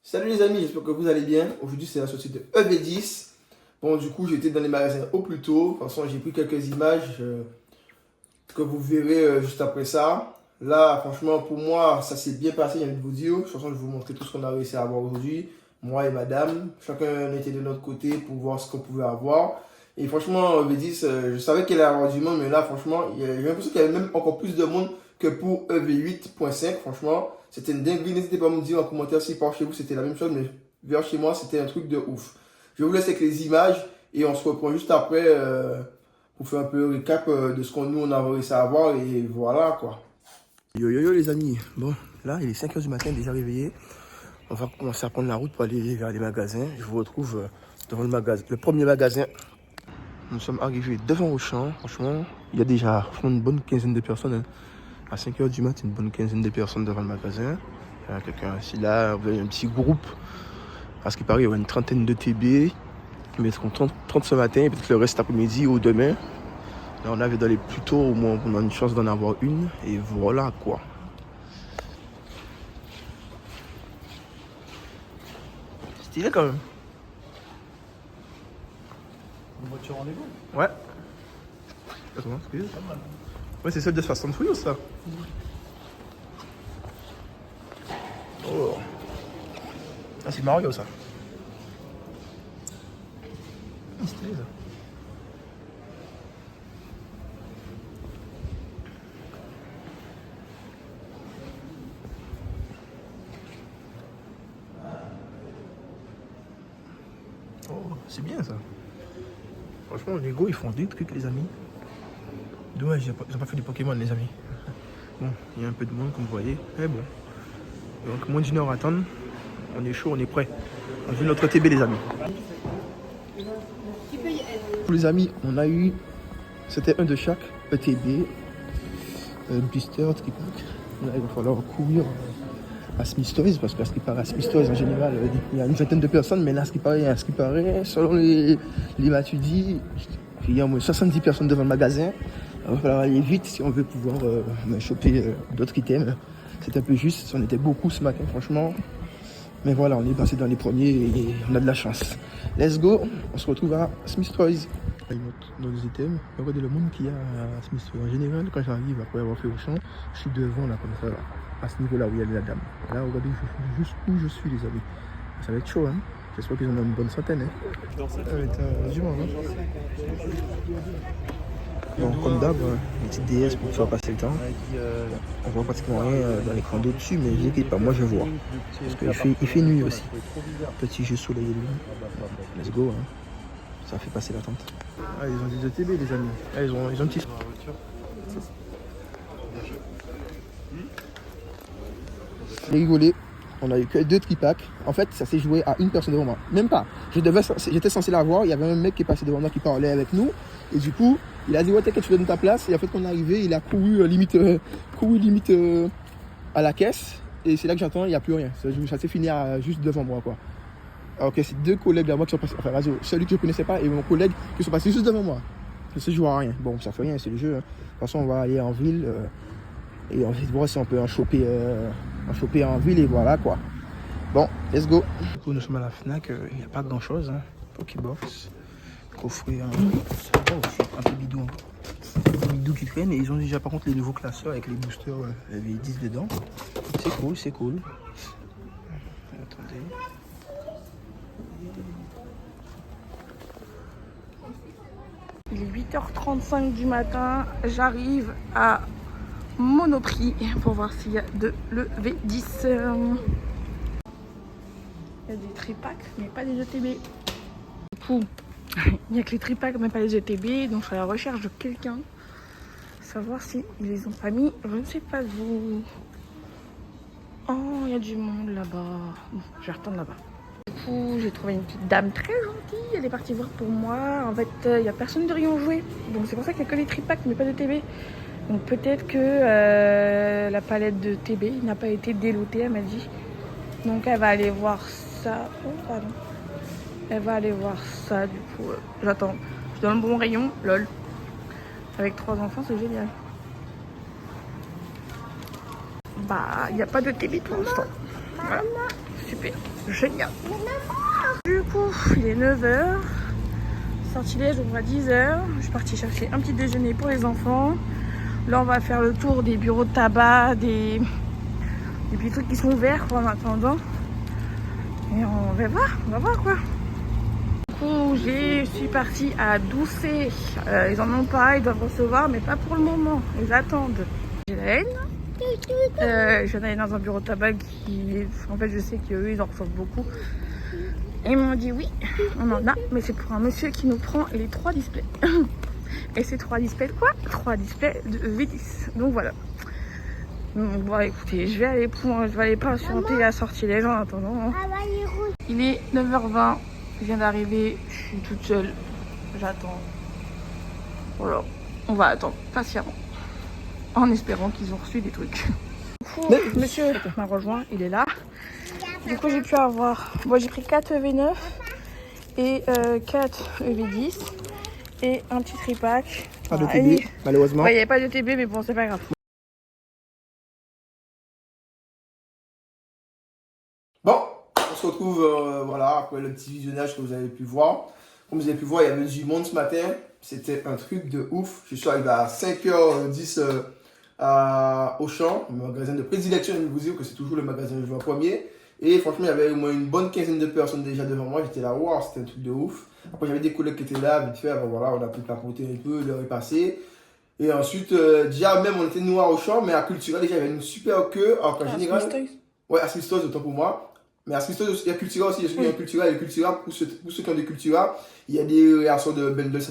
Salut les amis, j'espère que vous allez bien. Aujourd'hui c'est la société EV10. Bon du coup j'étais dans les magasins au plus tôt. De toute façon j'ai pris quelques images que vous verrez juste après ça. Là franchement pour moi ça s'est bien passé, j'ai envie de vous dire. De toute façon je vais vous montrer tout ce qu'on a réussi à avoir aujourd'hui. Moi et madame, chacun était de notre côté pour voir ce qu'on pouvait avoir. Et franchement EV10, je savais qu'il allait y avoir du monde, mais là franchement j'ai l'impression qu'il y avait même encore plus de monde que pour EV8.5. Franchement c'était une dinguerie. N'hésitez pas à me dire en commentaire si par chez vous c'était la même chose, mais vers chez moi c'était un truc de ouf. Je vous laisse avec les images et on se reprend juste après pour faire un peu un récap de ce qu'on nous on a réussi à avoir et voilà quoi. Yo yo yo les amis, bon là il est 5h du matin déjà réveillé. On va commencer à prendre la route pour aller vers les magasins. Je vous retrouve devant le magasin, le premier magasin. Nous sommes arrivés devant Auchan. Franchement, il y a déjà une bonne quinzaine de personnes. Hein. À 5h du matin, une bonne quinzaine de personnes devant le magasin. Il y a quelqu'un ici, là, vous avez un petit groupe. À ce qui paraît, il y aura une trentaine de TB. Ils mettront 30 ce matin, et peut-être le reste après-midi ou demain. Là, on avait d'aller plus tôt, au moins on a une chance d'en avoir une. Et voilà quoi. Stylé quand même. Une voiture rendez-vous. Ouais. Attends, excuse. Ouais, c'est celle de Fast and Furious, ça. Oh. Ah, c'est Mario, ça. Ah, stylé, ça. Oh, c'est bien, ça. Franchement, Lego, ils font des trucs, les amis. Dommage, ils n'ont pas fait du Pokémon, les amis. Bon, il y a un peu de monde, comme vous voyez. Mais bon. Donc, moins d'une heure à attendre. On est chaud, on est prêt. On veut notre TB, les amis. Les amis, on a eu... C'était un de chaque ETB. Blister, tripack. Là, il va falloir courir à Smith Toys, parce qu'à ce qui paraît, à Smith Toys, en général, il y a une vingtaine de personnes, mais là, à ce qui paraît, selon les Matudi, il y a au moins 70 personnes devant le magasin. Il va falloir aller vite si on veut pouvoir choper d'autres items. C'est un peu juste, on était beaucoup ce matin, franchement. Mais voilà, on est passé dans les premiers et on a de la chance. Let's go, on se retrouve à Smith Toys. Nos items, regardez le monde qu'il y a à Smith Toys. En général, quand j'arrive après avoir fait Auchan, je suis devant là, comme ça, à ce niveau-là où il y a la dame. Là, regardez juste où je suis, les amis. Ça va être chaud, hein. J'espère qu'ils en ont une bonne centaine, hein. Ça va être du monde, hein. Bon, comme d'hab, une petite DS pour pouvoir passer le temps. On voit pratiquement rien dans l'écran d'au-dessus, mais n'inquiète pas, moi je vois. Parce qu'il fait nuit aussi. Petit jeu soleil et lune. Let's go, hein. Ça fait passer l'attente. Ah, ils ont des ETB, les amis. Ah, ils ont un petit... J'ai rigolé. On a eu que 2 tripacks. En fait, ça s'est joué à une personne devant moi. Même pas. J'étais censé la voir. Il y avait un mec qui est passé devant moi qui parlait avec nous. Et du coup, il a dit ouais, t'inquiète, tu donnes ta place. Et en fait, quand on est arrivé, il a couru limite à la caisse. Et c'est là que j'entends, il n'y a plus rien. Ça s'est fini juste devant moi, quoi. Alors que c'est 2 collègues à moi qui sont passés. Enfin, celui que je ne connaissais pas et mon collègue qui sont passés juste devant moi. Ça se joue à rien. Bon, ça fait rien, c'est le jeu. Hein. De toute façon, on va aller en ville. Et on va voir si on peut en choper en ville et voilà quoi. Bon, let's go. Du coup, nous sommes à la Fnac, il n'y a pas grand chose. Hein. Pokébox, coffret, un peu bidou. Un peu bidou qui traîne et ils ont déjà par contre les nouveaux classeurs avec les boosters V10 dedans. C'est cool, c'est cool. Attendez. Il est 8h35 du matin, j'arrive à Monoprix pour voir s'il y a de l'EV10. Il y a des tripacks mais pas des ETB. Du coup, il n'y a que les tripacks mais pas les ETB, donc je suis à la recherche de quelqu'un. Savoir si ils les ont pas mis, je ne sais pas où. Oh, il y a du monde là-bas. Bon, je vais retourner là-bas. Du coup, j'ai trouvé une petite dame très gentille, elle est partie voir pour moi. En fait, il n'y a personne de rayon jouet, donc c'est pour ça qu'il n'y a que les tripacks mais pas de TB. Donc peut-être que la palette de TB n'a pas été délotée, elle m'a dit. Donc elle va aller voir ça. Oh pardon. Elle va aller voir ça du coup. J'attends. Je suis dans le bon rayon, lol. Avec 3 enfants, c'est génial. Bah, il n'y a pas de TB pour l'instant. Voilà. Super. display. Génial. Du coup, il est 9h. Sortilège ouvre à 10h. Je suis partie chercher un petit déjeuner pour les enfants. Là, on va faire le tour des bureaux de tabac, des petits trucs qui sont ouverts quoi, en attendant. Et on va voir quoi. Du coup, je suis partie à Doucet. Ils en ont pas, ils doivent recevoir, mais pas pour le moment. Ils attendent. J'ai la haine. Je viens d'aller dans un bureau de tabac qui... En fait, je sais qu'eux, ils en reçoivent beaucoup. Et ils m'ont dit oui, on en a, mais c'est pour un monsieur qui nous prend les 3 displays. Et c'est 3 displays de quoi? 3 displays de V10. Donc voilà. Donc, bon, écoutez, je vais aller patienter la sortie les gens en attendant. Il est 9h20, je viens d'arriver, je suis toute seule, j'attends. Voilà, on va attendre patiemment, en espérant qu'ils ont reçu des trucs. Du coup, monsieur m'a rejoint, il est là. Du coup, j'ai pu avoir, moi j'ai pris 4 EV9 et 4 EV10 et un petit tripack. Pas de TB, malheureusement. Ouais, il n'y avait pas de TB, mais bon, c'est pas grave. Bon, on se retrouve voilà, après le petit visionnage que vous avez pu voir. Comme vous avez pu voir, il y avait du monde ce matin. C'était un truc de ouf. Je suis arrivé à 5h10 à Auchan, le magasin de prédilection. Je vais vous dire que c'est toujours le magasin que je vois premier. Et franchement, il y avait au moins une bonne quinzaine de personnes déjà devant moi. J'étais là, waouh, c'était un truc de ouf. Après, j'avais des collègues qui étaient là, vite fait. Alors, voilà, on a pu papoter un peu, l'heure est passée. Et ensuite, déjà, même on était noir au champ, mais à Cultura, déjà, il y avait une super queue. Alors qu'en général. Ouais, à Smith Toys, autant pour moi. Mais à Smith Toys, il y a Cultura aussi. Il y a Cultura et Cultura. Pour ceux qui ont des Cultura, il y a des réactions de Bendel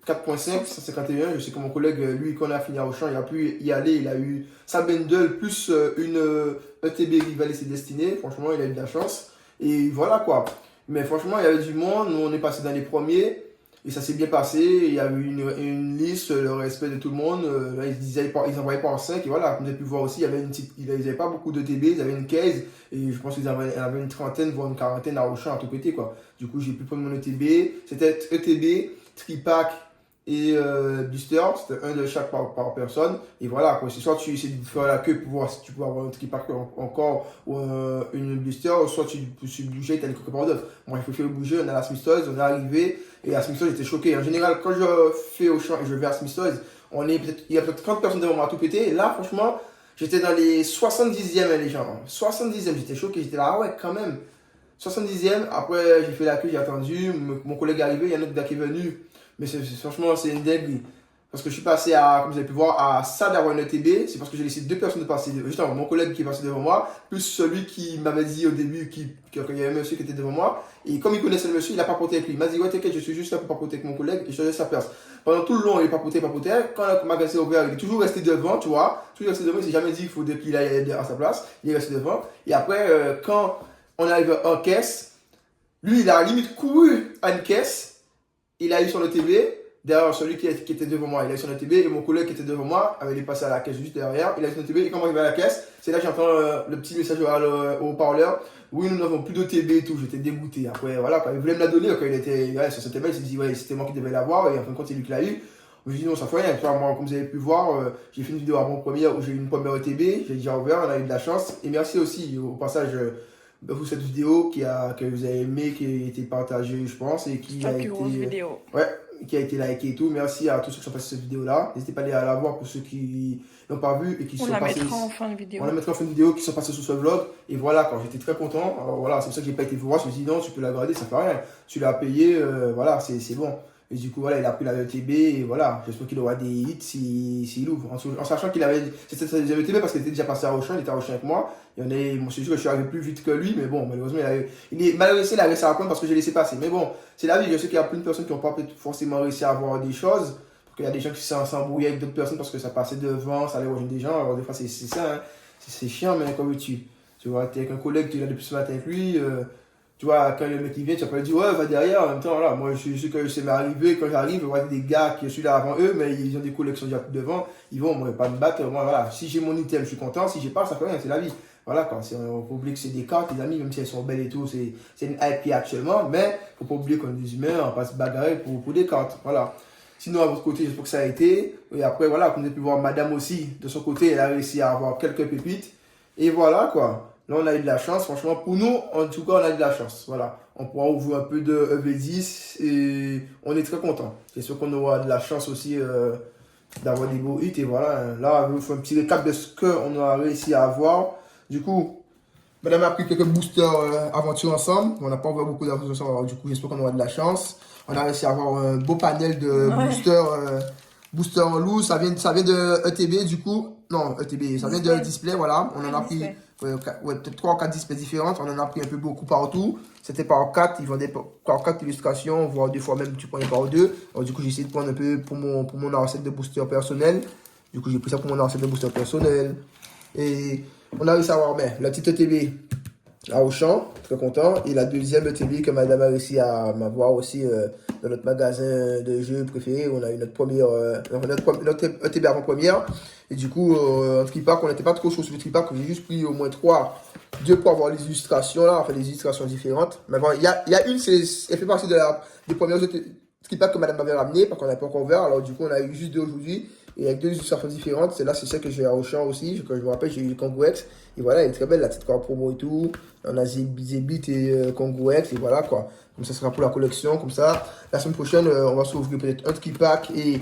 4.5, 151. Je sais que mon collègue, lui, quand on a fini à Auchan, il a pu y aller. Il a eu sa Bendel plus une ETB Rival et ses destinées. Franchement, il a eu de la chance. Et voilà quoi. Mais franchement, il y avait du monde. Nous, on est passé dans les premiers. Et ça s'est bien passé. Il y a eu une liste, le respect de tout le monde. Là, ils envoyaient par 5. Et voilà, comme vous avez pu voir aussi, il y avait ils n'avaient pas beaucoup de TB. Ils avaient une case. Et je pense qu'ils avaient une trentaine, voire une quarantaine à Auchan à tout péter quoi. Du coup, j'ai pu prendre mon ETB. C'était ETB, tripack et booster. C'était un de chaque par personne. Et voilà, quoi. C'est soit tu essaies de faire la queue pour voir si tu peux avoir un tripack encore ou une booster, soit tu bouger, tu as des quelque part d'autre. Moi, il faut faire bouger. On est à la Smith Toys, on est arrivé. Et à Smith Toys, j'étais choqué. En général, quand je fais au champ et je vais à Smith Toys, il y a peut-être 30 personnes devant moi à tout péter. Et là, franchement, j'étais dans les 70e, les gens. 70e, j'étais choqué. J'étais là, ah ouais, quand même. 70e, après, j'ai fait la queue, j'ai attendu. Mon collègue est arrivé, il y a un autre gars qui est venu. Mais franchement, c'est une dinguerie. Parce que je suis passé à, comme vous avez pu voir, à ça d'avoir une ETB. C'est parce que j'ai laissé 2 personnes de passer. Justement, mon collègue qui est passé devant moi, plus celui qui m'avait dit au début qu'il y avait un monsieur qui était devant moi. Et comme il connaissait le monsieur, il n'a pas papoté avec lui. Il m'a dit, ouais, t'inquiète, je suis juste là pour papoter avec mon collègue et je te laisse sa place. Pendant tout le long, il papotait. Quand le magasin est ouvert, il est toujours resté devant, tu vois. Toujours resté devant, il s'est jamais dit qu'il faut qu'il aille à sa place. Il est resté devant. Et après, quand on arrive en caisse, lui, il a limite couru à une caisse. Il a eu son ETB. Derrière celui qui était devant moi, il a eu son ETB et mon collègue qui était devant moi, il est passé à la caisse juste derrière, il a eu son ETB et quand on arrive à la caisse, c'est là que j'entends le petit message au haut-parleur, oui nous n'avons plus d'ETB et tout, j'étais dégoûté. Après voilà, quand il voulait me la donner, quand il était sur cette email, il s'est dit ouais c'était moi qui devais l'avoir et en fin de compte c'est lui qui l'a eu. Je me suis dit non ça fait rien, moi comme vous avez pu voir, j'ai fait une vidéo avant-première où j'ai eu une première ETB, j'ai déjà ouvert, on a eu de la chance et merci aussi au passage pour cette vidéo que vous avez aimé, qui a été partagée je pense et qui a été... vidéo. Ouais. Qui a été liké et tout. Merci à tous ceux qui sont passés cette vidéo-là. N'hésitez pas à aller la voir pour ceux qui n'ont pas vu et qui sont passés. On la mettra en fin de vidéo. On la mettra en fin de vidéo qui sont passés sur ce vlog. Et voilà, quand j'étais très content. Alors voilà, c'est pour ça que j'ai pas été voir. Je me suis dit non, tu peux la garder, ça fait rien. Tu l'as payé, voilà, c'est bon. Et du coup, voilà, il a pris la ETB et voilà, j'espère qu'il aura des hits s'il ouvre. En sachant qu'il avait. C'était sa ETB parce qu'il était déjà passé à Auchan, il était à Auchan avec moi. Bon, c'est sûr que je suis arrivé plus vite que lui, mais bon, malheureusement, malheureusement, il a réussi à apprendre parce que j'ai laissé passer. Mais bon, c'est la vie. Je sais qu'il y a plein de personnes qui n'ont pas forcément réussi à avoir des choses. Parce qu'il y a des gens qui s'embrouillent avec d'autres personnes parce que ça passait devant, ça allait rejoindre des gens. Alors, des fois, c'est ça, hein. C'est chiant, mais comme tu vois, t'es avec un collègue, tu es là depuis ce matin avec lui. Tu vois, quand le mec il vient, tu vas pas lui dire ouais, va derrière. En même temps, là, moi, je sais que c'est m'arrivé. Quand j'arrive, je vois des gars qui sont là avant eux, mais ils ont des collègues qui sont déjà devant. Ils vont, moi, pas me battre. Moi, voilà, si j'ai mon item, je suis content. Si j'ai pas, ça fait rien, c'est la vie. Voilà, quoi. On peut oublier que c'est des cartes, les amis, même si elles sont belles et tout, c'est une IP actuellement, mais faut pas oublier qu'on est des humains, on va pas se bagarrer pour des cartes. Voilà. Sinon, à votre côté, j'espère que ça a été. Et après, voilà, comme vous avez pu voir, madame aussi, de son côté, elle a réussi à avoir quelques pépites. Et voilà, quoi. Là, on a eu de la chance. Franchement, pour nous, en tout cas, on a eu de la chance. Voilà. On pourra ouvrir un peu de EV10 et on est très content. C'est sûr qu'on aura de la chance aussi d'avoir des beaux hits. Et voilà, là, je vous fais un petit récap de ce qu'on a réussi à avoir. Du coup, madame a pris quelques boosters aventure ensemble. On n'a pas ouvert beaucoup d'aventures ensemble. Alors, du coup, j'espère qu'on aura de la chance. On a réussi à avoir un beau panel de boosters en loose. Ça vient de ETB, du coup. Non, ETB, ça vient de display, voilà. On en a pris peut-être 3 ou 4 displays différentes. On en a pris un peu beaucoup partout. C'était par 4. Ils vendaient par 4 illustrations, voire 2 fois même, tu prenais par 2. Alors, du coup, j'ai essayé de prendre un peu pour mon arsenal de booster personnel. Du coup, j'ai pris ça pour mon arsenal de booster personnel. Et on a réussi à avoir la petite ETB à Auchan, très content. Et la deuxième ETB que madame a réussi à m'avoir aussi dans notre magasin de jeux préféré. On a eu notre première, notre ETB avant-première. Et du coup, en tripack, on n'était pas trop chaud sur le tripack. J'ai juste pris au moins 2 pour avoir les illustrations là, enfin les illustrations différentes. Mais bon, il y a une, elle fait partie des premières tripack que madame m'avait ramené, parce qu'on n'a pas encore ouvert. Alors du coup, on a eu juste 2 aujourd'hui. Et avec 2 illustrations différentes. Celle-là, c'est celle que j'ai à Auchan aussi. Quand je me rappelle, j'ai eu Kangouex. Et voilà, elle est très belle, la petite carte promo et tout. On a Zebit et Kangouex. Et voilà quoi. Comme ça sera pour la collection. Comme ça, la semaine prochaine, on va s'ouvrir peut-être un tripack et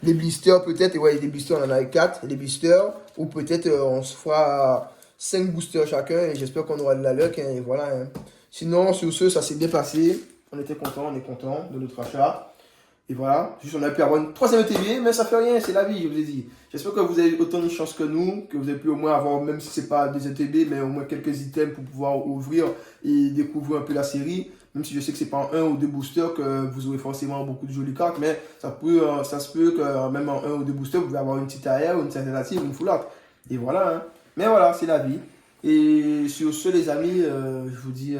les blisters peut-être. Et ouais, les blisters, on en a 4. Les blisters. Ou peut-être on se fera 5 boosters chacun. Et j'espère qu'on aura de la luck. Hein, et voilà. Hein. Sinon, sur ce, ça s'est bien passé. On était content, on est content de notre achat. Et voilà, juste on a pu avoir une 3e ETB, mais ça fait rien, c'est la vie, je vous ai dit. J'espère que vous avez autant de chance que nous, que vous avez pu au moins avoir, même si c'est pas des ETB, mais au moins quelques items pour pouvoir ouvrir et découvrir un peu la série. Même si je sais que c'est pas en 1 ou 2 boosters que vous aurez forcément beaucoup de jolies cartes, mais ça se peut que même en 1 ou 2 boosters, vous pouvez avoir une petite arrière, une petite alternative, une full art. Et voilà, hein. Mais voilà, c'est la vie. Et sur ce, les amis, je vous dis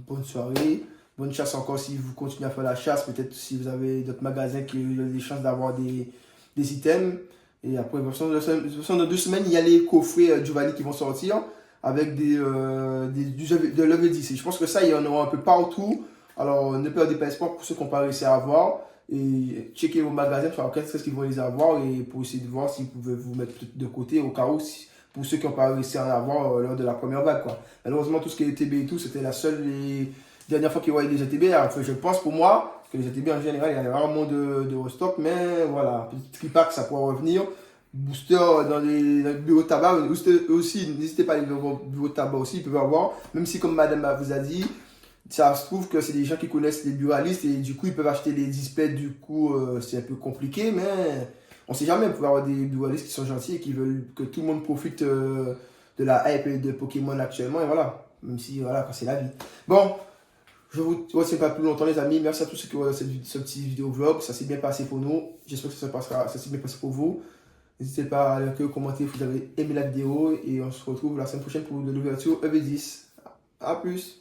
bonne soirée. Bonne chasse encore si vous continuez à faire la chasse. Peut-être si vous avez d'autres magasins qui ont des chances d'avoir des items. Et après, de dans 2 semaines, il y a les coffrets Giovanni qui vont sortir avec de level 10. Et je pense que ça, il y en aura un peu partout. Alors, ne perdez pas espoir pour ceux qui n'ont pas réussi à avoir. Et checkez vos magasins pour savoir qu'est-ce qu'ils vont les avoir et pour essayer de voir si vous pouvez vous mettre de côté au cas où. Pour ceux qui n'ont pas réussi à en avoir lors de la première vague. Quoi. Malheureusement, tout ce qui est TB et tout, c'était la seule dernière fois qu'il y avait des ETB. Enfin, je pense pour moi que les ETB en général, il y a rarement de restock. Mais voilà, petit tripack, ça pourra revenir. Booster dans les bureaux de tabac aussi, n'hésitez pas à aller dans vos bureaux de tabac aussi, ils peuvent avoir. Même si, comme madame vous a dit, ça se trouve que c'est des gens qui connaissent les buralistes et du coup, ils peuvent acheter les displays. Du coup, c'est un peu compliqué, mais on sait jamais. Vous pouvez avoir des buralistes qui sont gentils et qui veulent que tout le monde profite de la hype de Pokémon actuellement. Et voilà, même si, voilà, c'est la vie. Bon, je vous retiens pas plus longtemps, les amis. Merci à tous ceux qui ont regardé ce petit vidéo vlog. Ça s'est bien passé pour nous. J'espère que ça s'est bien passé pour vous. N'hésitez pas à liker, commenter si vous avez aimé la vidéo. Et on se retrouve la semaine prochaine pour de l'ouverture EV10. A plus.